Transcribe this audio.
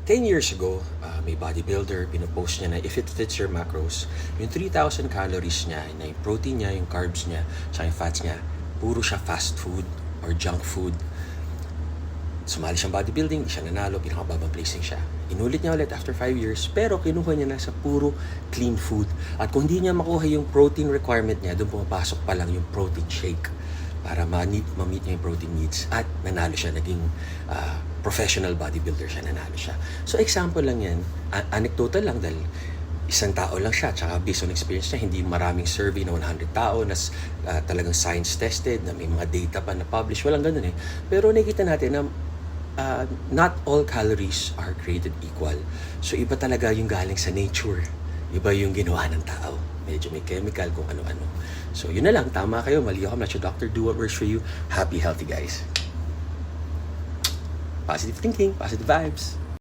10 years ago, may bodybuilder, pinopost niya na if it fits your macros, yung 3,000 calories niya, na yung protein niya, yung carbs niya, tsaka yung fats niya, puro siya fast food or junk food. Sumali siyang bodybuilding, di siya nanalo, pinakababang placing siya. Inulit niya ulit after 5 years, pero kinuha niya na sa puro clean food. At kung hindi niya makuha yung protein requirement niya, doon pumapasok pa lang yung protein shake para ma-meet niya yung protein needs. At nanalo siya, naging professional bodybuilder siya, nanalo siya. So example lang yan, anecdotal lang dahil isang tao lang siya, tsaka based on experience niya, hindi maraming survey na 100 tao na talagang science tested, na may mga data pa na publish, walang ganun eh. Pero nakikita natin na not all calories are created equal. So iba talaga yung galing sa nature. Iba yung ginawa ng tao. Medyo may chemical kung ano-ano. So yun na lang, tama kayo, mali ako, I'm not your doctor, do what works for you. Happy, healthy guys. Positive thinking, positive vibes.